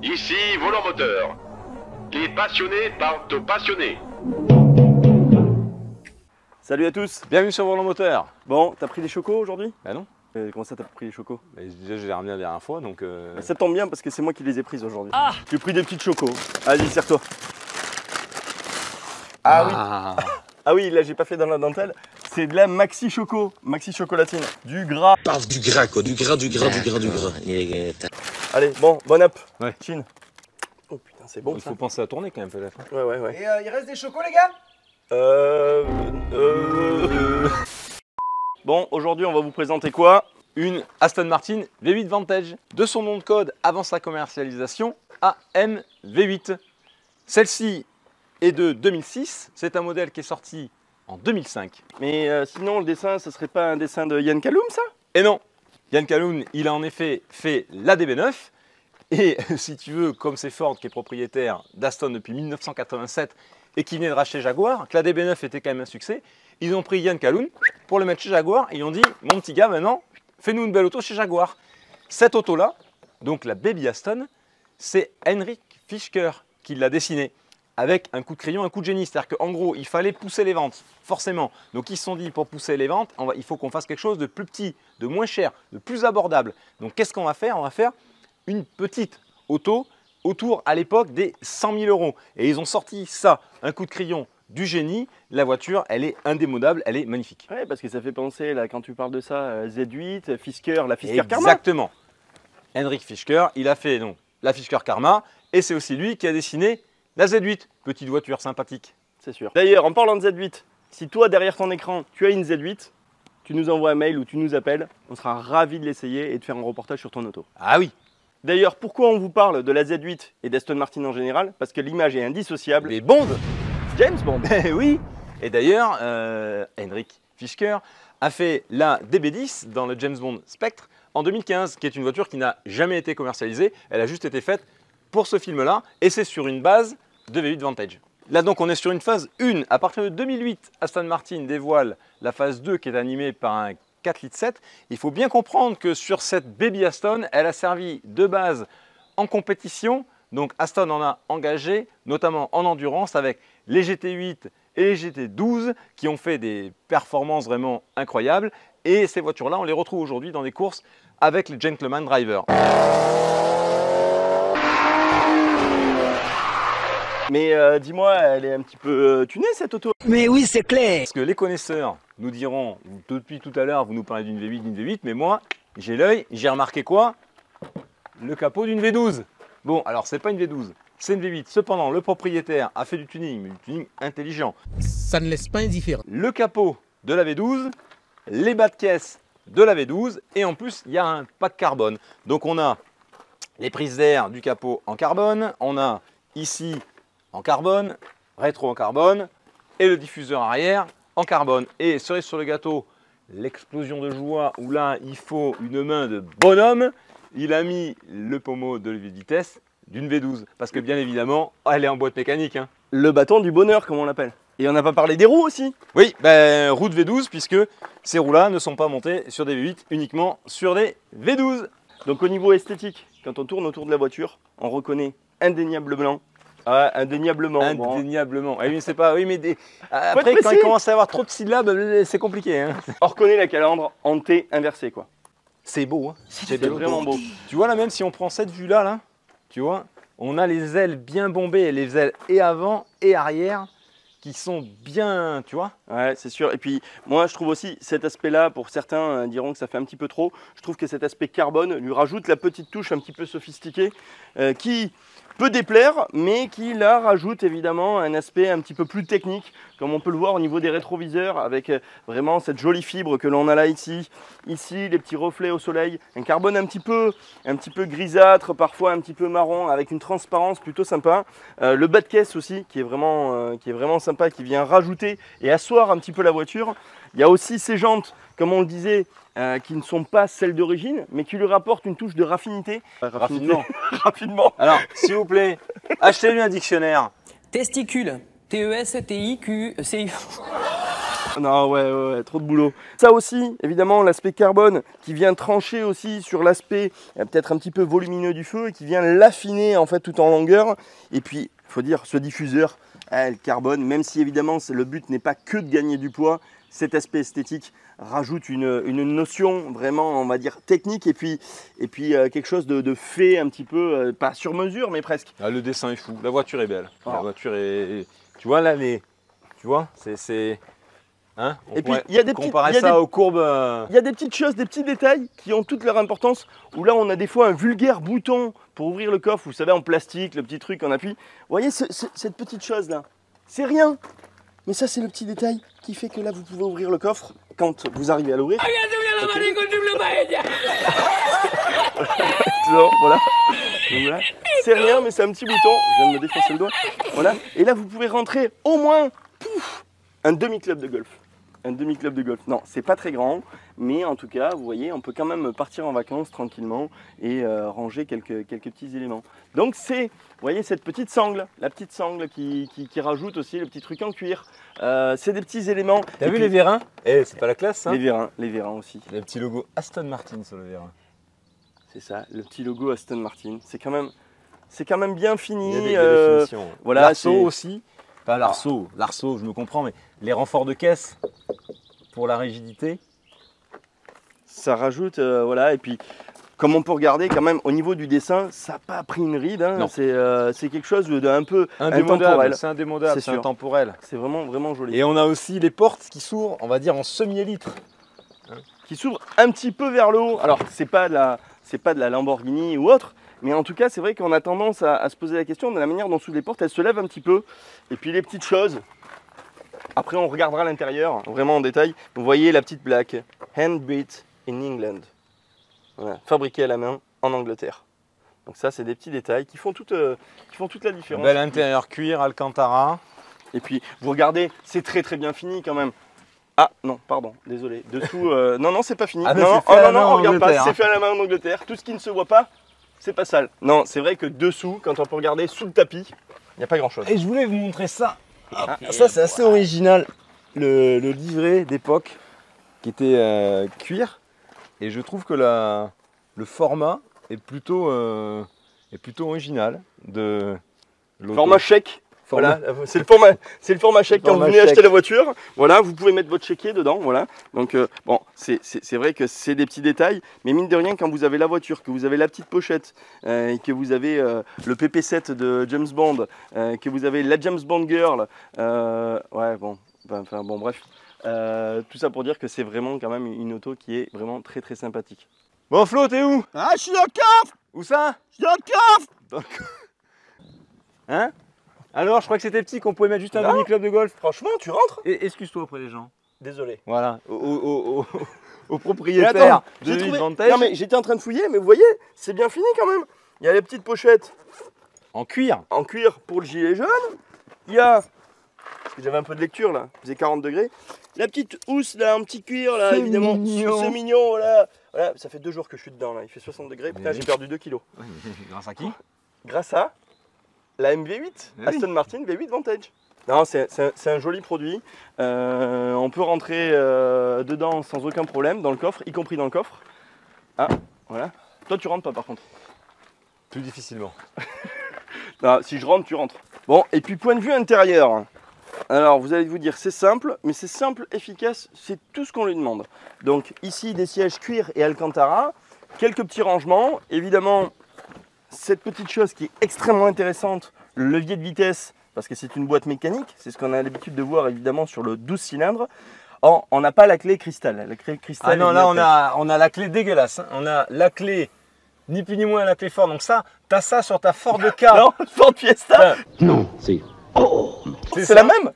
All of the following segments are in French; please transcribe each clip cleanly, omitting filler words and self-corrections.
Ici Volant Moteur. Les passionnés parlent aux passionnés. Salut à tous. Bienvenue sur Volant Moteur. Bon, t'as pris les chocos aujourd'hui? Bah non. Comment ça t'as pris les chocos? Bah, déjà je l'ai ramené la dernière fois donc... Bah, ça tombe bien parce que c'est moi qui les ai prises aujourd'hui. Ah, j'ai pris des petites chocos. Vas-y, serre-toi. Ah oui. Ah oui, là j'ai pas fait dans la dentelle. C'est de la maxi choco, maxi chocolatine. Du gras. Parle du gras quoi, du gras. Allez, bon up. Ouais. Chin. Oh putain, c'est bon. Il ça. faut penser à tourner quand même à la fin. Ouais. Et il reste des chocos les gars? Bon, aujourd'hui on va vous présenter quoi? Une Aston Martin V8 Vantage, de son nom de code avant sa commercialisation, AM V8. Celle-ci est de 2006, c'est un modèle qui est sorti en 2005. Mais sinon le dessin, ce serait pas un dessin de Yann Kaloum ça? Et non, Yann Kaloun, il a en effet fait la DB9. Et si tu veux, comme c'est Ford qui est propriétaire d'Aston depuis 1987 et qui venait de racheter Jaguar, que la DB9 était quand même un succès, ils ont pris Yann Kaloun pour le mettre chez Jaguar et ils ont dit « Mon petit gars, maintenant, fais-nous une belle auto chez Jaguar ». Cette auto-là, donc la Baby Aston, c'est Henrik Fischker qui l'a dessinée avec un coup de crayon, un coup de génie. C'est-à-dire qu'en gros, il fallait pousser les ventes, forcément. Donc ils se sont dit, pour pousser les ventes, il faut qu'on fasse quelque chose de plus petit, de moins cher, de plus abordable. Donc qu'est-ce qu'on va faire? On va faire une petite auto autour à l'époque des 100 000 €. Et ils ont sorti ça, un coup de crayon, du génie. La voiture, elle est indémodable, elle est magnifique. Ouais, parce que ça fait penser, là, quand tu parles de ça, Z8, Fisker, la Fisker Karma. Exactement. Henrik Fischker, il a fait donc la Fisker Karma et c'est aussi lui qui a dessiné la Z8, petite voiture sympathique. C'est sûr. D'ailleurs, en parlant de Z8, si toi, derrière ton écran, tu as une Z8, tu nous envoies un mail ou tu nous appelles, on sera ravis de l'essayer et de faire un reportage sur ton auto. Ah oui. D'ailleurs, pourquoi on vous parle de la Z8 et d'Aston Martin en général? Parce que l'image est indissociable. Les Bond. James Bond. Oui. Et d'ailleurs, Henrik Fischker a fait la DB10 dans le James Bond Spectre en 2015, qui est une voiture qui n'a jamais été commercialisée. Elle a juste été faite pour ce film-là et c'est sur une base de V8 Vantage. Là donc on est sur une phase 1. À partir de 2008, Aston Martin dévoile la phase 2 qui est animée par un 4,7 litres. Il faut bien comprendre que sur cette Baby Aston, elle a servi de base en compétition. Donc Aston en a engagé, notamment en endurance, avec les GT8 et les GT12 qui ont fait des performances vraiment incroyables. Et ces voitures-là, on les retrouve aujourd'hui dans des courses avec les Gentleman Driver. Mais dis-moi, elle est un petit peu tunée cette auto? Mais oui, c'est clair. Parce que les connaisseurs nous diront, depuis tout à l'heure, vous nous parlez d'une V8, mais moi, j'ai l'œil, j'ai remarqué quoi? Le capot d'une V12. Bon, alors c'est pas une V12, c'est une V8. Cependant, le propriétaire a fait du tuning, mais du tuning intelligent. Ça ne laisse pas indifférent. Le capot de la V12, les bas de caisse de la V12, et en plus, il y a un pack carbone. Donc on a les prises d'air du capot en carbone, on a ici en carbone, rétro en carbone, et le diffuseur arrière en carbone. Et cerise sur le gâteau, l'explosion de joie où là il faut une main de bonhomme, il a mis le pommeau de levier de vitesse d'une V12. Parce que bien évidemment, elle est en boîte mécanique. Hein. Le bâton du bonheur, comme on l'appelle. Et on n'a pas parlé des roues aussi? Oui, ben, roue de V12, puisque ces roues-là ne sont pas montées sur des V8, uniquement sur des V12. Donc au niveau esthétique, quand on tourne autour de la voiture, on reconnaît indéniablement. Ah, indéniablement. Indéniablement. Bon. Oui, c'est pas. Oui, mais après, quand il commence à avoir trop de syllabes, c'est compliqué. Hein. On reconnaît la calandre en T inversée, quoi. C'est beau, hein. C'est vraiment beau. Tu vois là, même si on prend cette vue-là, là, tu vois, on a les ailes bien bombées, les ailes et avant et arrière qui sont bien, tu vois. Ouais, c'est sûr. Et puis, moi, je trouve aussi cet aspect-là, pour certains diront que ça fait un petit peu trop, je trouve que cet aspect carbone lui rajoute la petite touche un petit peu sophistiquée qui peut déplaire, mais qui là rajoute évidemment un aspect un petit peu plus technique, comme on peut le voir au niveau des rétroviseurs, avec vraiment cette jolie fibre que l'on a là ici, les petits reflets au soleil, un carbone un petit peu grisâtre, parfois un petit peu marron, avec une transparence plutôt sympa. Le bas de caisse aussi, qui est vraiment sympa, qui vient rajouter et asseoir un petit peu la voiture. Il y a aussi ces jantes, comme on le disait, qui ne sont pas celles d'origine, mais qui lui rapportent une touche de raffinité. Raffinement. Rapidement. Alors, s'il vous plaît, achetez-lui un dictionnaire. Testicule. T-E-S-T-I-Q-C-I. Non, ouais, trop de boulot. Ça aussi, évidemment, l'aspect carbone qui vient trancher aussi sur l'aspect peut-être un petit peu volumineux du feu et qui vient l'affiner en fait tout en longueur. Et puis, il faut dire, ce diffuseur, le carbone, même si évidemment le but n'est pas que de gagner du poids, cet aspect esthétique rajoute une notion vraiment, on va dire, technique et puis quelque chose de fait un petit peu, pas sur mesure, mais presque. Ah, le dessin est fou, la voiture est belle. Oh. La voiture est... Tu vois là, tu vois, c'est... Hein, et puis il y a des comparer petites, ça aux courbes... Il y a des petites choses, des petits détails qui ont toute leur importance, où là on a des fois un vulgaire bouton pour ouvrir le coffre, vous savez, en plastique, le petit truc en appui. Vous voyez cette petite chose là, c'est rien, mais ça c'est le petit détail qui fait que là vous pouvez ouvrir le coffre quand vous arrivez à l'ouvrir. Non, voilà. Donc voilà. C'est rien, mais c'est un petit bouton. Je viens de me défoncer le doigt. Voilà. Et là, vous pouvez rentrer au moins un demi-club de golf. Un demi-club de golf. Non, c'est pas très grand, mais en tout cas, vous voyez, on peut quand même partir en vacances tranquillement et ranger quelques petits éléments. Donc c'est, vous voyez, cette petite sangle, la petite sangle qui rajoute aussi le petit truc en cuir. C'est des petits éléments. T'as vu les vérins? Eh, c'est pas la classe ça? Les vérins aussi. Le petit logo Aston Martin sur le vérin. C'est ça, le petit logo Aston Martin. C'est quand même bien fini. Il y a des finitions. Voilà, l'arceau aussi. Pas l'arceau, je me comprends, mais les renforts de caisse pour la rigidité. Ça rajoute, voilà, et puis comme on peut regarder quand même au niveau du dessin, ça n'a pas pris une ride, hein. C'est quelque chose d'un peu intemporel. C'est indémodable, c'est intemporel. C'est vraiment joli. Et on a aussi les portes qui s'ouvrent, on va dire en semi-élytre. Qui s'ouvrent un petit peu vers le haut. Alors c'est pas de la Lamborghini ou autre, mais en tout cas c'est vrai qu'on a tendance à se poser la question de la manière dont s'ouvrent les portes, elles se lèvent un petit peu. Et puis les petites choses, après on regardera l'intérieur vraiment en détail. Vous voyez la petite plaque, Handbuilt in England. Voilà, fabriqué à la main en Angleterre. Donc ça c'est des petits détails qui font toute la différence. Bel intérieur cuir, Alcantara. Et puis vous regardez, c'est très bien fini quand même. Ah non, pardon, désolé. Dessous, non, c'est pas fini. Ah, non, on regarde pas, c'est fait à la main en Angleterre. Tout ce qui ne se voit pas, c'est pas sale. Non, c'est vrai que dessous, quand on peut regarder sous le tapis, il n'y a pas grand chose. Et je voulais vous montrer ça. Ça c'est assez original. Le livret d'époque qui était cuir. Et je trouve que le format est plutôt original de l'auto. Format chèque. Voilà, c'est le format chèque quand vous venez acheter la voiture. Voilà, vous pouvez mettre votre chéquier dedans. Voilà. Donc bon, c'est vrai que c'est des petits détails, mais mine de rien, quand vous avez la voiture, que vous avez la petite pochette, et que vous avez le PP7 de James Bond, que vous avez la James Bond Girl, ouais bon, enfin bon bref, tout ça pour dire que c'est vraiment quand même une auto qui est vraiment très sympathique. Bon Flo, t'es où? Ah, je suis dans le coffre. Où ça? Je suis dans le coffre. Hein? Alors, je crois que c'était petit, qu'on pouvait mettre juste un demi-club de golf. Franchement, tu rentres? Et excuse-toi auprès des gens. Désolé. Voilà, au propriétaire de l'île Vantage. Non mais j'étais en train de fouiller, mais vous voyez, c'est bien fini quand même. Il y a les petites pochettes en cuir pour le gilet jaune. Il y a, parce que j'avais un peu de lecture là, il faisait 40 degrés. La petite housse là, un petit cuir là, évidemment. C'est mignon, voilà. Voilà, ça fait 2 jours que je suis dedans là, il fait 60 degrés. Putain, j'ai perdu 2 kilos. Grâce à qui? Grâce à la MV8, Aston Martin V8 Vantage. Non, c'est un joli produit. On peut rentrer dedans sans aucun problème, dans le coffre, y compris dans le coffre. Ah, voilà. Toi, tu rentres pas par contre. Plus difficilement. Non, si je rentre, tu rentres. Bon, et puis point de vue intérieur. Alors, vous allez vous dire, c'est simple, mais c'est simple, efficace, c'est tout ce qu'on lui demande. Donc, ici, des sièges cuir et Alcantara, quelques petits rangements, évidemment. Cette petite chose qui est extrêmement intéressante, le levier de vitesse, parce que c'est une boîte mécanique, c'est ce qu'on a l'habitude de voir évidemment sur le 12 cylindres. Or, on n'a pas la clé cristal. La clé cristal. Ah non, là on a la clé dégueulasse. Hein. On a la clé, ni plus ni moins la clé Ford. Donc ça, t'as ça sur ta Ford K. Non, Ford Fiesta. Non, c'est... Oh, c'est la même.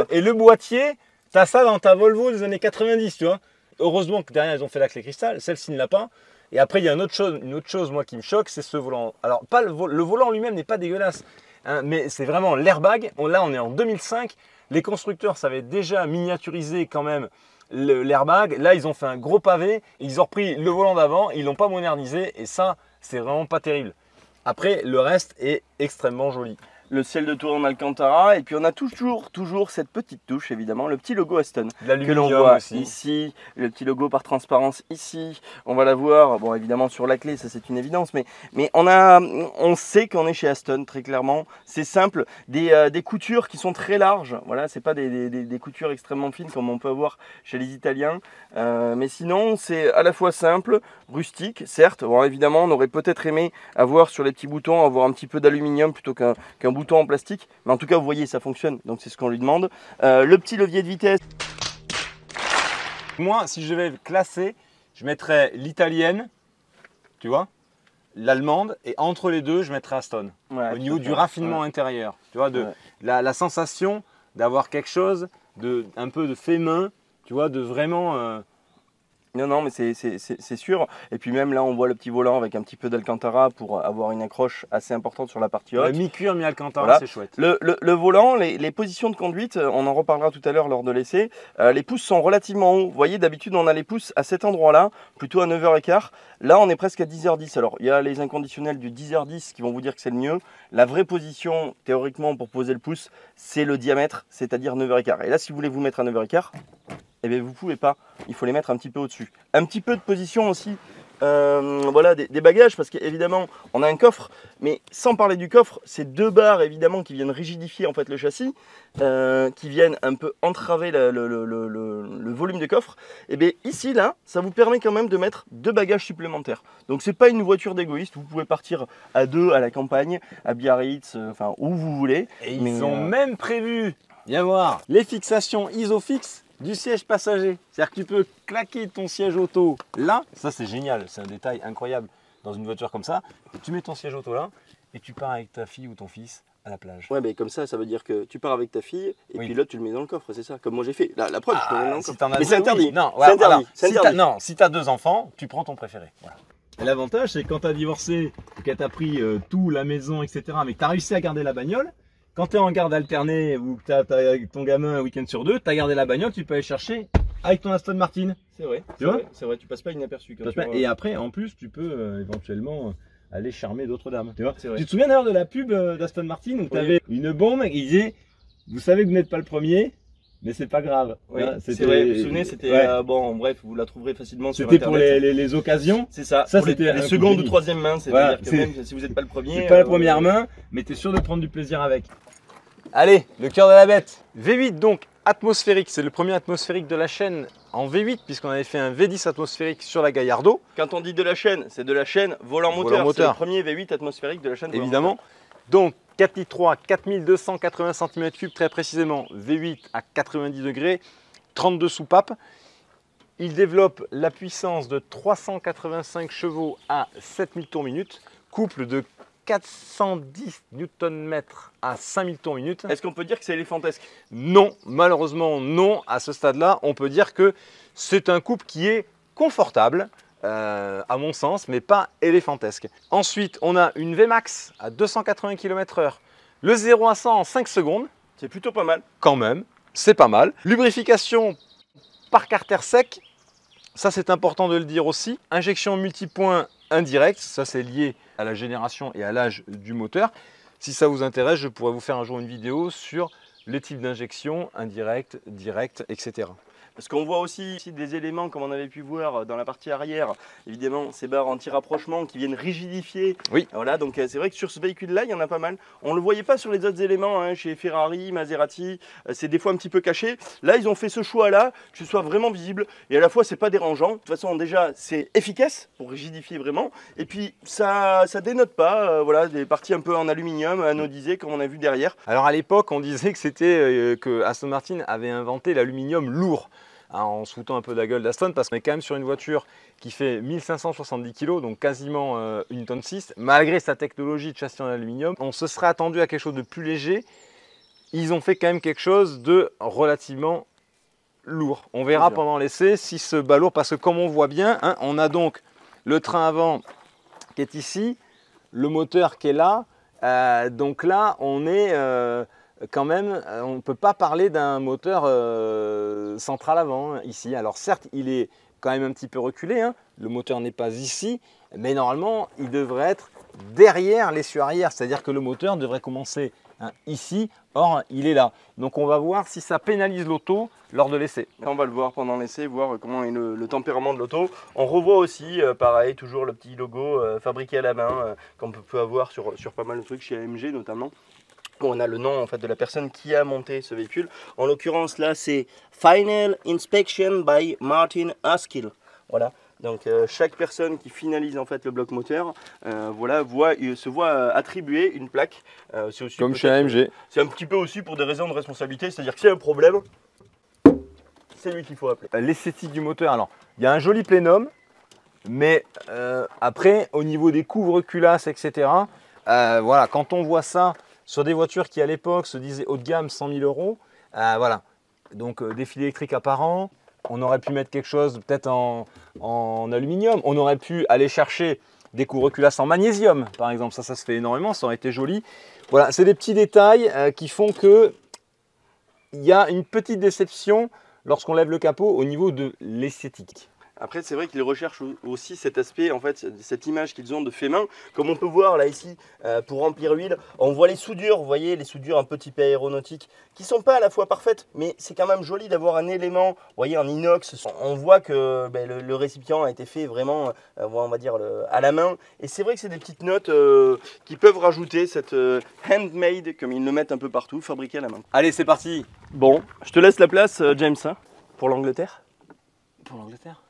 Et le boîtier, t'as ça dans ta Volvo des années 90, tu vois. Heureusement que derrière ils ont fait la clé cristal, celle-ci ne l'a pas. Et après, il y a une autre chose moi qui me choque, c'est ce volant. Alors, pas le volant lui-même n'est pas dégueulasse, hein, mais c'est vraiment l'airbag. Là, on est en 2005. Les constructeurs savaient déjà miniaturiser quand même l'airbag. Là, ils ont fait un gros pavé. Ils ont repris le volant d'avant, ils l'ont pas modernisé. Et ça, c'est vraiment pas terrible. Après, le reste est extrêmement joli. le ciel de tour en Alcantara. Et puis on a toujours cette petite touche, évidemment, le petit logo Aston. Que l'on voit aussi. ici, le petit logo par transparence ici. On va l'avoir, bon évidemment sur la clé, ça c'est une évidence, mais on sait qu'on est chez Aston, très clairement. C'est simple, des coutures qui sont très larges. Voilà, c'est pas des coutures extrêmement fines comme on peut avoir chez les Italiens. Mais sinon, c'est à la fois simple, rustique, certes. Bon, évidemment, on aurait peut-être aimé avoir sur les petits boutons, avoir un petit peu d'aluminium plutôt qu'un bouton en plastique. Mais en tout cas, vous voyez, ça fonctionne. Donc, c'est ce qu'on lui demande. Le petit levier de vitesse. Moi, si je vais classer, je mettrais l'italienne, tu vois, l'allemande, et entre les deux, je mettrais Aston. Ouais, au niveau du raffinement intérieur, tu vois, la sensation d'avoir quelque chose, un peu de fait main, tu vois, de vraiment... Non, mais c'est sûr. Et puis même là, on voit le petit volant avec un petit peu d'Alcantara pour avoir une accroche assez importante sur la partie haute. Mi-cuir, mi-Alcantara, voilà. C'est chouette. Le volant, les positions de conduite, on en reparlera tout à l'heure lors de l'essai. Les pouces sont relativement hauts. Vous voyez, d'habitude, on a les pouces à cet endroit-là, plutôt à 9h15. Là, on est presque à 10h10. Alors, il y a les inconditionnels du 10h10 qui vont vous dire que c'est le mieux. La vraie position, théoriquement, pour poser le pouce, c'est le diamètre, c'est-à-dire 9h15. Et là, si vous voulez vous mettre à 9h15, eh bien, vous ne pouvez pas, il faut les mettre un petit peu au-dessus. Un petit peu de position aussi, voilà, des bagages, parce qu'évidemment, on a un coffre, mais sans parler du coffre, c'est deux barres évidemment qui viennent rigidifier en fait le châssis, qui viennent un peu entraver le volume du coffre. Et bien ici, là, ça vous permet quand même de mettre deux bagages supplémentaires. Donc c'est pas une voiture d'égoïste, vous pouvez partir à deux à la campagne, à Biarritz, enfin où vous voulez. Et ils ont même prévu, viens voir, les fixations Isofix du siège passager. C'est-à-dire que tu peux claquer ton siège auto là. Ça, c'est génial. C'est un détail incroyable dans une voiture comme ça. Tu mets ton siège auto là et tu pars avec ta fille ou ton fils à la plage. Ouais, mais comme ça veut dire que tu pars avec ta fille et puis l'autre, tu le mets dans le coffre. C'est ça, comme moi j'ai fait. La preuve, je peux le mettre dans le coffre. Mais c'est interdit. Oui. Non, c'est interdit. C'est interdit. Non, si tu as deux enfants, tu prends ton préféré. Voilà. L'avantage, c'est que quand tu as divorcé, que tu as pris tout, la maison, etc., mais que tu as réussi à garder la bagnole, quand tu es en garde alternée ou que tu as ton gamin un week-end sur deux, tu as gardé la bagnole, tu peux aller chercher avec ton Aston Martin. C'est vrai. C'est vrai, tu passes pas inaperçu. Et après, en plus, tu peux éventuellement aller charmer d'autres dames. Tu vois, tu te souviens d'ailleurs de la pub d'Aston Martin où tu avais une bombe qui disait « Vous savez que vous n'êtes pas le premier, mais c'est pas grave. » Oui, c'est vrai, vous vous souvenez, c'était... bon, bref, vous la trouverez facilement sur Internet. Internet. C'était pour les occasions. C'est ça, c'était les secondes ou troisième main. C'est-à-dire que même si vous n'êtes pas le premier... C'est pas la première main, mais tu es sûr de prendre du plaisir avec. Allez, le cœur de la bête. V8 donc, atmosphérique. C'est le premier atmosphérique de la chaîne en V8 puisqu'on avait fait un V10 atmosphérique sur la Gallardo. Quand on dit de la chaîne, c'est de la chaîne volant-moteur. C'est le premier V8 atmosphérique de la chaîne évidemment. Volant-moteur. Donc 4 litres 3, 4280 cm3 très précisément, V8 à 90 degrés, 32 soupapes. Il développe la puissance de 385 chevaux à 7000 tours minute, couple de 410 Nm à 5000 tours minute. Est-ce qu'on peut dire que c'est éléphantesque? Non, malheureusement non. À ce stade-là, on peut dire que c'est un couple qui est confortable, à mon sens, mais pas éléphantesque. Ensuite, on a une VMAX à 280 km/h. Le 0 à 100 en 5 secondes. C'est plutôt pas mal. Quand même, c'est pas mal. Lubrification par carter sec. Ça, c'est important de le dire aussi. Injection multipoint indirecte. Ça, c'est lié à la génération et à l'âge du moteur. Si ça vous intéresse, je pourrais vous faire un jour une vidéo sur les types d'injection, indirect, direct, etc. Parce qu'on voit aussi des éléments, comme on avait pu voir dans la partie arrière, évidemment ces barres anti-rapprochement qui viennent rigidifier. Oui. Voilà, donc c'est vrai que sur ce véhicule-là, il y en a pas mal. On ne le voyait pas sur les autres éléments, hein, chez Ferrari, Maserati, c'est des fois un petit peu caché. Là, ils ont fait ce choix-là, que ce soit vraiment visible, et à la fois, c'est pas dérangeant. De toute façon, déjà, c'est efficace pour rigidifier vraiment, et puis ça dénote pas, voilà, des parties un peu en aluminium, anodisées, comme on a vu derrière. Alors à l'époque, on disait que c'était que Aston Martin avait inventé l'aluminium lourd. En se foutant un peu de la gueule d'Aston parce qu'on est quand même sur une voiture qui fait 1570 kg, donc quasiment 1,6 tonne. Malgré sa technologie de châssis en aluminium, on se serait attendu à quelque chose de plus léger. Ils ont fait quand même quelque chose de relativement lourd. On verra pendant l'essai si ce bat lourd, parce que comme on voit bien, hein, on a donc le train avant qui est ici, le moteur qui est là. Donc là, on est... quand même, on ne peut pas parler d'un moteur central avant ici. Alors certes, il est quand même un petit peu reculé, hein. Le moteur n'est pas ici, mais normalement, il devrait être derrière l'essieu arrière. C'est-à-dire que le moteur devrait commencer hein, ici, or il est là. Donc on va voir si ça pénalise l'auto lors de l'essai. On va le voir pendant l'essai, voir comment est le tempérament de l'auto. On revoit aussi, pareil, toujours le petit logo fabriqué à la main, qu'on peut avoir sur pas mal de trucs, chez AMG notamment. On a le nom en fait de la personne qui a monté ce véhicule. En l'occurrence là, c'est Final Inspection by Martin Haskell. Voilà. Donc chaque personne qui finalise en fait le bloc moteur, voilà, se voit attribuer une plaque. C'est aussi comme chez AMG. C'est un petit peu aussi pour des raisons de responsabilité, c'est-à-dire que s'il y a un problème, c'est lui qu'il faut appeler. L'esthétique du moteur, alors il y a un joli plénum, mais après au niveau des couvre-culasses, etc. Voilà, quand on voit ça sur des voitures qui à l'époque se disaient haut de gamme 100 000 €, voilà, donc des fils électriques apparents. On aurait pu mettre quelque chose peut-être en aluminium. On aurait pu aller chercher des couvre-culasses en magnésium, par exemple. Ça se fait énormément, ça aurait été joli. Voilà, c'est des petits détails qui font qu'il y a une petite déception lorsqu'on lève le capot au niveau de l'esthétique. Après, c'est vrai qu'ils recherchent aussi cet aspect, en fait, cette image qu'ils ont de fait main. Comme on peut voir là ici, pour remplir l'huile, on voit les soudures, vous voyez, les soudures un peu typé aéronautique, qui sont pas à la fois parfaites, mais c'est quand même joli d'avoir un élément, vous voyez, en inox. On voit que le récipient a été fait vraiment, on va dire, à la main. Et c'est vrai que c'est des petites notes qui peuvent rajouter cette handmade, comme ils le mettent un peu partout, fabriqué à la main. Allez, c'est parti. Bon, je te laisse la place, James, hein, pour l'Angleterre. Pour l'Angleterre.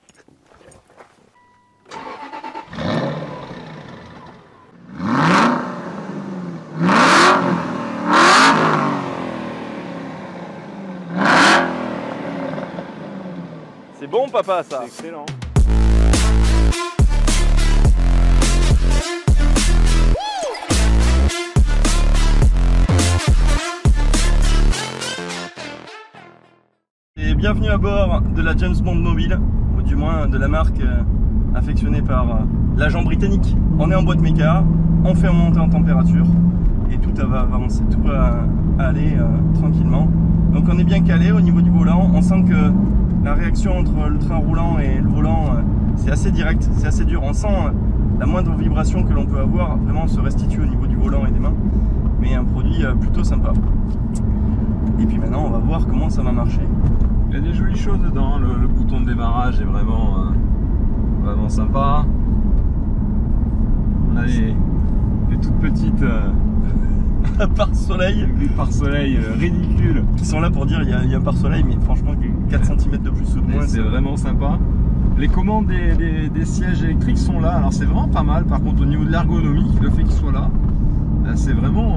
C'est bon, papa, ça. C'est excellent. Et bienvenue à bord de la James Bond Mobile, ou du moins de la marque affectionnée par l'agent britannique. On est en boîte méca, on fait monter en température et tout va avancer, tout va aller tranquillement. Donc on est bien calé au niveau du volant, on sent que la réaction entre le train roulant et le volant, c'est assez direct, c'est assez dur. On sent la moindre vibration que l'on peut avoir vraiment se restitue au niveau du volant et des mains. Mais un produit plutôt sympa. Et puis maintenant, on va voir comment ça va marcher. Il y a des jolies choses dedans, le bouton de démarrage est vraiment, vraiment sympa. On a les toutes petites pare-soleil. Des pare-soleil ridicules. Qui sont là pour dire il y a un pare-soleil, mais franchement 4 cm de plus ou de moins. C'est vraiment sympa. Les commandes des sièges électriques sont là. Alors c'est vraiment pas mal. Par contre au niveau de l'ergonomie, le fait qu'ils soient là, c'est vraiment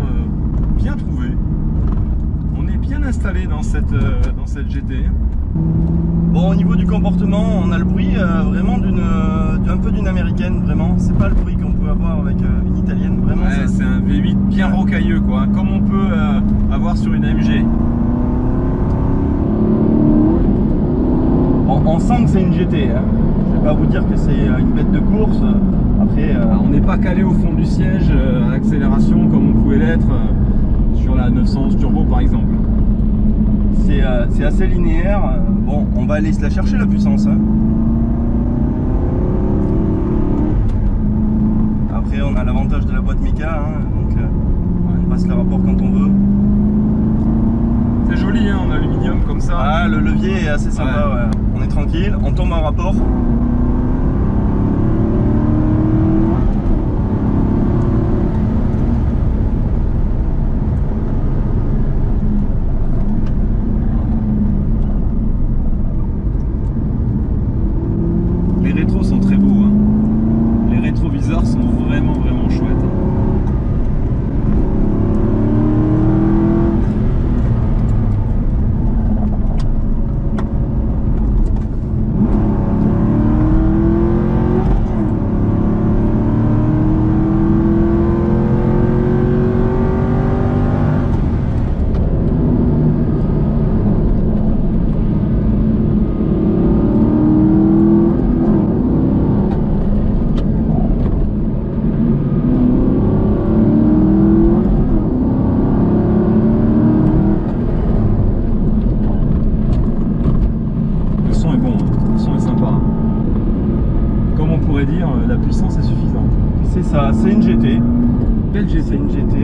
bien trouvé. On est bien installé dans cette GT. Bon, au niveau du comportement, on a le bruit vraiment un peu d'une américaine, vraiment. C'est pas le bruit qu'on peut avoir avec une italienne, vraiment. Ouais, c'est un V8 bien rocailleux, quoi, comme on peut avoir sur une AMG. Bon, on sent que c'est une GT, hein. Je vais pas vous dire que c'est une bête de course. Après, on n'est pas calé au fond du siège à l'accélération comme on pouvait l'être sur la 911 Turbo, par exemple. C'est assez linéaire. Bon, on va aller se la chercher la puissance. Hein. Après, on a l'avantage de la boîte méca, hein, donc on passe le rapport quand on veut. C'est joli, hein, en aluminium comme ça. Ah, le levier est assez sympa. Ouais. Ouais. On est tranquille, on tombe en rapport. La puissance est suffisante. C'est ça, c'est une GT. belle GT. C'est une GT.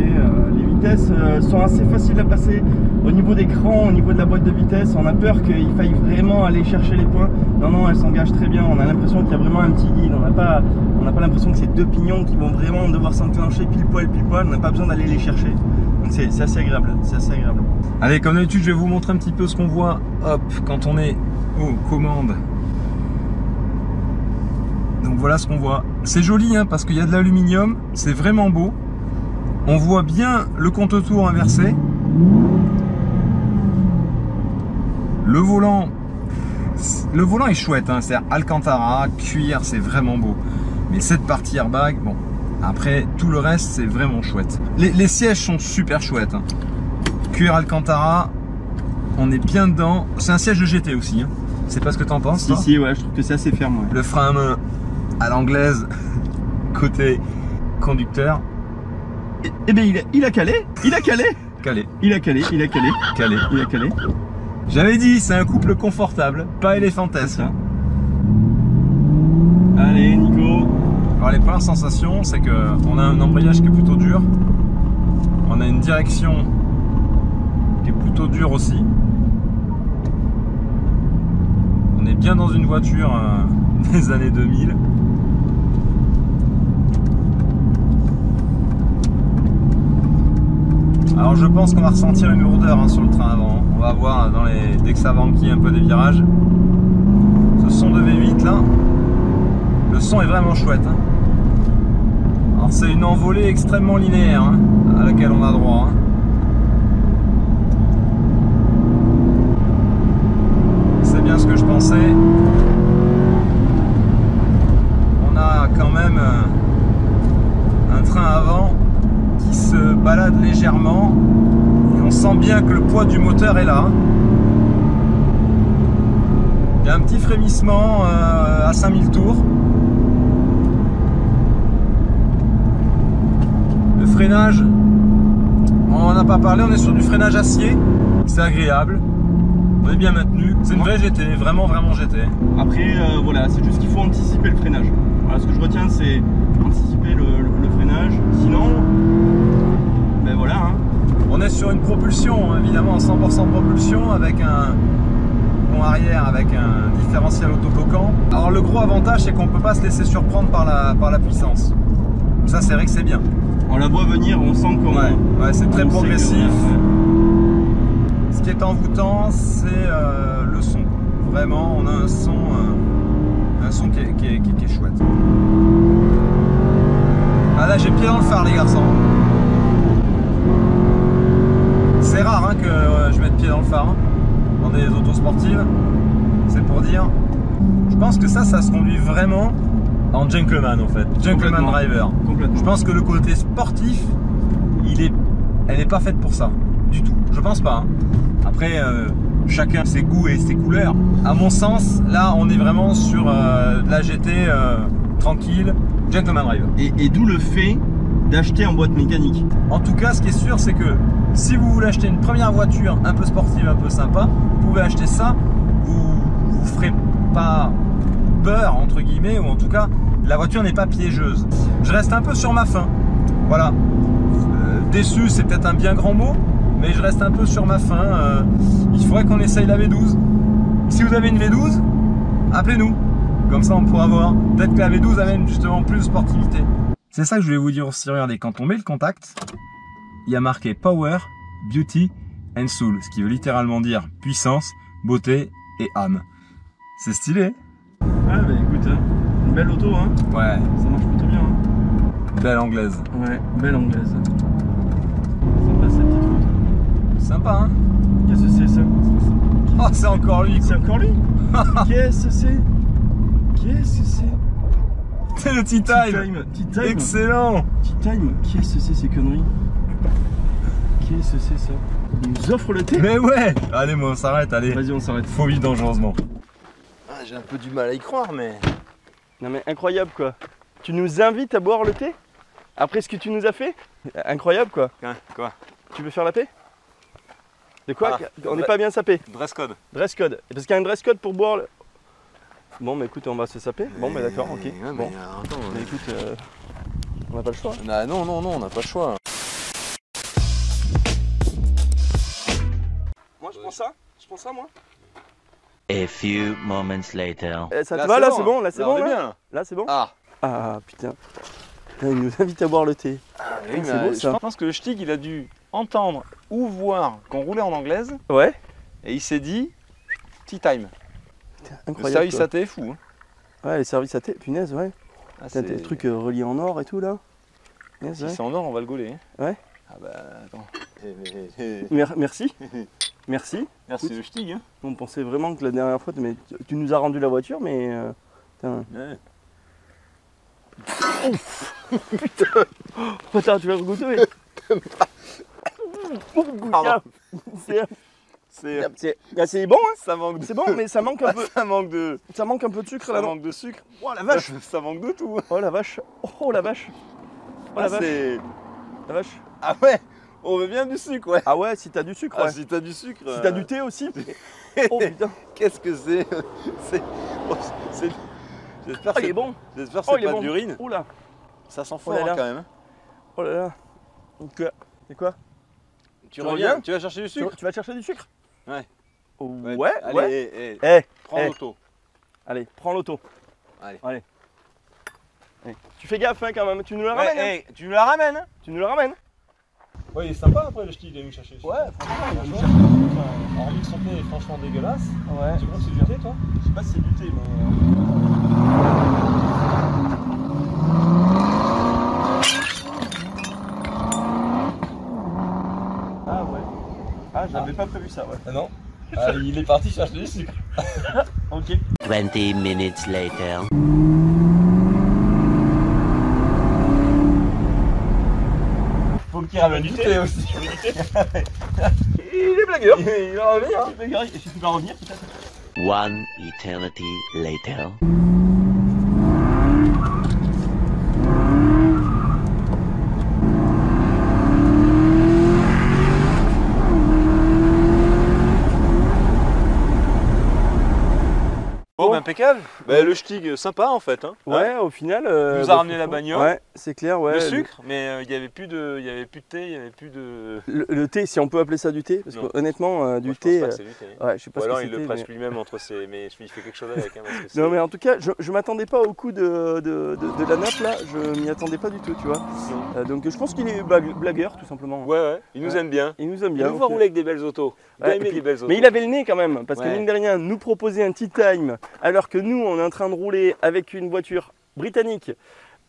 Les vitesses sont assez faciles à passer. Au niveau des crans, au niveau de la boîte de vitesse, on a peur qu'il faille vraiment aller chercher les points. Non, non, elle s'engage très bien. On a l'impression qu'il y a vraiment un petit guide. On n'a pas l'impression que c'est deux pignons qui vont vraiment devoir s'enclencher pile poil. On n'a pas besoin d'aller les chercher. Donc c'est assez agréable. C'est assez agréable. Allez, comme d'habitude, je vais vous montrer un petit peu ce qu'on voit. Hop, quand on est aux commandes. Donc voilà ce qu'on voit. C'est joli hein, parce qu'il y a de l'aluminium. C'est vraiment beau. On voit bien le compte-tour inversé. Le volant est chouette, hein, c'est Alcantara, cuir, c'est vraiment beau. Mais cette partie airbag, bon, après tout le reste, c'est vraiment chouette. Les sièges sont super chouettes. Hein. Cuir Alcantara, on est bien dedans. C'est un siège de GT aussi. Hein. C'est pas ce que t'en penses, toi ? Si, ouais, je trouve que c'est assez ferme. Ouais. Le frein à main à l'anglaise, côté conducteur. Eh bien, il a calé. Calé. Calé. J'avais dit, c'est un couple confortable, pas éléphantesque. Hein. Allez, Nico. Alors les premières sensations, c'est que on a un embrayage qui est plutôt dur. On a une direction qui est plutôt dure aussi. On est bien dans une voiture des années 2000. Alors je pense qu'on va ressentir une lourdeur hein, sur le train avant. On va voir dès que ça va enquiller un peu des virages. Ce son de V8 là, le son est vraiment chouette. Hein. Alors c'est une envolée extrêmement linéaire hein, à laquelle on a droit. Hein. C'est bien ce que je pensais. On a quand même un train avant qui se balade légèrement et on sent bien que le poids du moteur est là. Il y a un petit frémissement à 5000 tours. Le freinage, on n'en a pas parlé, on est sur du freinage acier, c'est agréable, on est bien maintenu, c'est une vraie GT, vraiment GT. Après voilà, c'est juste qu'il faut anticiper le freinage. Voilà, ce que je retiens c'est anticiper le freinage, sinon ben voilà. Hein. On est sur une propulsion, évidemment 100% propulsion avec un pont arrière avec un différentiel autobloquant. Alors le gros avantage c'est qu'on ne peut pas se laisser surprendre par la puissance. Ça c'est vrai que c'est bien. On la voit venir, on sent qu'on... Ouais, c'est très progressif. Ce qui est envoûtant, c'est le son. Vraiment, on a un son qui est chouette. Ah là, j'ai pied dans le phare, les garçons. C'est rare hein, que je mette pied dans le phare. Hein, dans des autos sportives. C'est pour dire. Je pense que ça se conduit vraiment en gentleman en fait. Gentleman driver. Je pense que le côté sportif, elle n'est pas faite pour ça. Du tout. Je pense pas. Hein. Après, chacun ses goûts et ses couleurs. À mon sens, là, on est vraiment sur de la GT tranquille, gentleman driver. Et d'où le fait d'acheter en boîte mécanique. En tout cas, ce qui est sûr, c'est que si vous voulez acheter une première voiture un peu sportive, un peu sympa, vous pouvez acheter ça. Vous ferez pas peur entre guillemets, ou en tout cas, la voiture n'est pas piégeuse. Je reste un peu sur ma faim. Voilà. Déçu, c'est peut-être un bien grand mot, mais je reste un peu sur ma faim. Il faudrait qu'on essaye la V12. Si vous avez une V12, appelez-nous. Comme ça, on pourra voir. Peut-être que la V12 amène justement plus de sportivité. C'est ça que je voulais vous dire aussi. Regardez, quand on met le contact, il y a marqué Power, Beauty and Soul, ce qui veut littéralement dire puissance, beauté et âme. C'est stylé. Ah bah écoute, hein, une belle auto hein. Ouais. Ça marche plutôt bien hein. Belle anglaise. Ouais, belle anglaise. Sympa cette petite route. Sympa hein. Qu'est-ce que c'est ça? Oh c'est encore lui. C'est encore lui. Qu'est-ce que c'est? C'est le T-Time. Excellent. T-Time, qu'est-ce que c'est ces conneries? Qu'est-ce que c'est ça? Il nous offre le thé? Mais ouais. Allez moi on s'arrête, allez. Vas-y on s'arrête. Faut vivre dangereusement. Ah, j'ai un peu du mal à y croire mais... Non mais incroyable quoi. Tu nous invites à boire le thé? Après ce que tu nous as fait? Incroyable quoi. Quoi? Tu veux faire la paix? De quoi? On n'est pas bien sapé. Dress code. Dress code. Parce qu'il y a un dress code pour boire le... Bon mais écoute on va se saper. Bon mais d'accord, ok. Ouais, bon. attends, Mais écoute, n'a pas le choix. Ah, non, on n'a pas le choix. Moi, je prends ça. Je prends ça, moi. A few moments later. Ça te va, là, c'est bon. Là, c'est Là, bon, on est là. bien, là. Là, c'est bon. Ah, Ah, putain. Là, il nous invite à boire le thé. oui, c'est beau, ça. je pense que le Stig, il a dû entendre ou voir qu'on roulait en anglaise Ouais. et il s'est dit tea time. Putain, Le incroyable. service quoi. AT est fou. Hein. Ouais, les services à thé, punaise, ouais. Ah, T'as des trucs reliés en or et tout, là. Punaise, Si ouais. c'est en or, on va le gauler. Hein. Ouais. Ah bah attends. Merci. Merci. Merci Écoute. le Stig. Hein. On pensait vraiment que la dernière fois, mais tu nous as rendu la voiture, mais. Putain. Ouais. Attends, tu vas regoûter. Pardon. C'est bon, hein. Ça manque de... C'est bon, mais ça manque un peu. Ça manque de... Ça manque un peu de sucre Ça là, non? manque de sucre. Oh la vache. Ça manque de tout. Oh la vache. Oh la vache. Oh la Ah, vache. c'est... La vache. Ah ouais, on veut bien du sucre, ouais. Ah ouais, si t'as du sucre, Ah, ouais. si t'as du sucre... Si t'as du thé aussi. Oh putain. Qu'est-ce que c'est? C'est... J'espère Oh, que il est c'est bon. J'espère que Oh, c'est il est pas bon. d'urine. Oh là. Ça sent Oh fort là là. hein, quand même. Oh là là. C'est quoi? Tu reviens reviens? Tu vas chercher du sucre? Tu vas chercher du sucre? Ouais. Ouais, ouais. Allez, Eh, prends eh. l'auto. Allez, prends l'auto. Allez. Allez. Tu fais gaffe hein, quand même, tu nous la ramènes. hein. Tu me la ramènes hein? Tu nous la ramènes. Ouais, il est sympa après le Stig, il est venu chercher. Ouais, franchement. Enfin, hormis que son thé est franchement dégueulasse. Ouais. Tu crois que c'est du thé toi? Je sais pas si c'est du thé, mais. Ah ouais. Ah, j'avais pas prévu ça, ouais. Ah non. Ah, il est parti chercher du sucre. Ok. 20 minutes later. Faut qu'il ramène Du thé aussi. Il est blagueur. Il va revenir. Il est blagueur. Est-ce qu'il va revenir peut-être? One eternity later. Bon, impeccable. Bah, le Stig, sympa en fait. Hein. Ouais, au final. Il nous a ramené la bagnole. Ouais, c'est clair, ouais. Le sucre, mais il n'y avait plus de thé, il n'y avait plus de... Le thé, si on peut appeler ça du thé, parce Non. que honnêtement, du Moi, je thé. pense pas que c'est du thé. Hein. Ouais, je sais pas Ou ce que alors il le c'était, presse mais- lui-même entre ses... Mais il fait quelque chose avec. Hein, parce que c'est- Non mais en tout cas, je m'attendais pas au coup de la nappe là, je m'y attendais pas du tout, tu vois. Donc je pense qu'il est blagueur tout simplement. Ouais, il nous Ouais. aime bien. Il nous aime Il bien. nous voit ok. rouler avec des belles autos. Il a Ouais, aimé et puis- les belles autos. Mais il avait le nez quand même, parce que Ouais. mine de rien, nous proposer un tea time alors que nous on est en train de rouler avec une voiture britannique.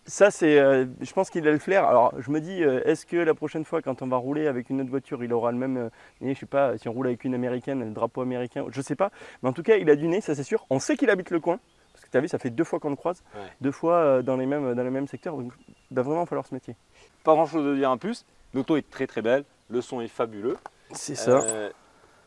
Ça c'est, je pense qu'il a le flair. Alors je me dis, est-ce que la prochaine fois quand on va rouler avec une autre voiture, il aura le même, je sais pas, si on roule avec une américaine, le drapeau américain, je sais pas. Mais en tout cas, il a du nez, ça c'est sûr. On sait qu'il habite le coin, parce que tu as vu, ça fait 2 fois qu'on le croise, Ouais. 2 fois dans les mêmes secteurs. Donc il va vraiment falloir se métier. Pas grand chose à dire en plus. L'auto est très très belle, le son est fabuleux. C'est ça.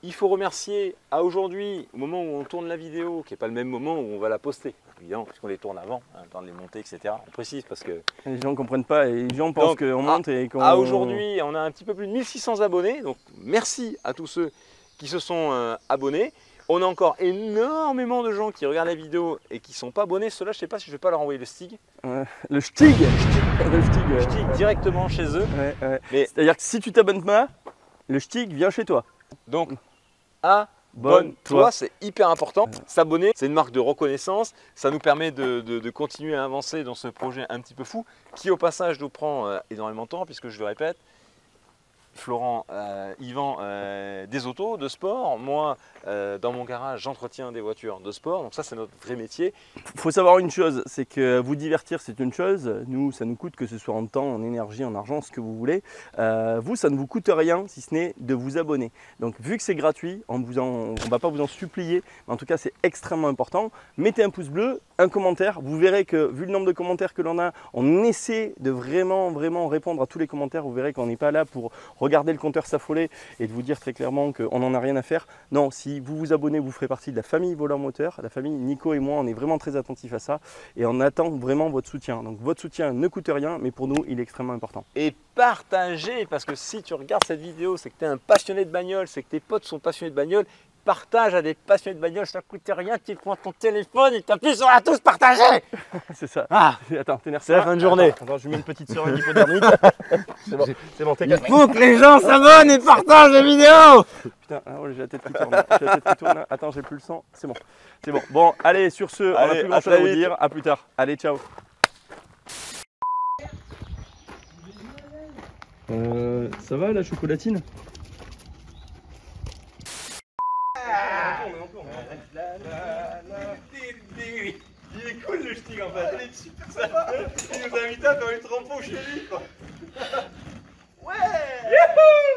Il faut remercier à aujourd'hui, au moment où on tourne la vidéo, qui n'est pas le même moment où on va la poster, évidemment, puisqu'on les tourne avant, hein, le temps de les monter, etc. On précise parce que Les gens ne comprennent pas et les gens pensent Donc, qu'on monte et qu'on. à aujourd'hui, on a un petit peu plus de 1600 abonnés. Donc merci à tous ceux qui se sont abonnés. On a encore énormément de gens qui regardent la vidéo et qui ne sont pas abonnés. Ceux-là, je ne sais pas si je vais pas leur envoyer le Stig. Le Stig. Le Stig. Le Stig directement chez eux. Ouais, ouais. Mais- C'est-à-dire que si tu t'abonnes pas, le Stig vient chez toi. Donc, Abonne-toi. c'est hyper important. S'abonner, c'est une marque de reconnaissance. Ça nous permet de continuer à avancer dans ce projet un petit peu fou, qui au passage nous prend énormément de temps, puisque je le répète, Florent, Yvan, des autos de sport. Moi, dans mon garage, j'entretiens des voitures de sport. Donc ça, c'est notre vrai métier. Faut savoir une chose, c'est que vous divertir, c'est une chose. Nous, ça nous coûte, que ce soit en temps, en énergie, en argent, ce que vous voulez. Vous, ça ne vous coûte rien, si ce n'est de vous abonner. Donc, vu que c'est gratuit, on ne va pas vous en supplier. Mais en tout cas, c'est extrêmement important. Mettez un pouce bleu, un commentaire. Vous verrez que, vu le nombre de commentaires que l'on a, on essaie de vraiment répondre à tous les commentaires. Vous verrez qu'on n'est pas là pour regarder le compteur s'affoler et de vous dire très clairement qu'on n'en a rien à faire. Non, si vous vous abonnez, vous ferez partie de la famille Volant Moteur. La famille Nico et moi, on est vraiment très attentifs à ça et on attend vraiment votre soutien. Donc votre soutien ne coûte rien, mais pour nous, il est extrêmement important. Et partagez, parce que si tu regardes cette vidéo, c'est que tu es un passionné de bagnole, c'est que tes potes sont passionnés de bagnole. partages à des passionnés de bagnole, ça coûte rien, tu prends ton téléphone et t'appuies sur la touche partager. C'est ça. Ah, Attends, t'énerve c'est la fin de journée. Attends, je mets une petite seringue hypodermique. C'est bon, t'es Il calme. faut que les gens s'abonnent et partagent la vidéo. Putain, ah ouais, j'ai la tête qui tourne. J'ai la tête qui tourne. Attends, j'ai plus le sang. C'est bon. C'est bon. Bon, allez, sur ce, on n'a Allez, plus à grand chose à très vous vite. dire. À plus tard. Allez, ciao. Ça va la chocolatine? Il est cool le stick en fait. Il est super sympa. Il nous a invité à faire une trempeau chez lui quoi. Ouais. Youhou.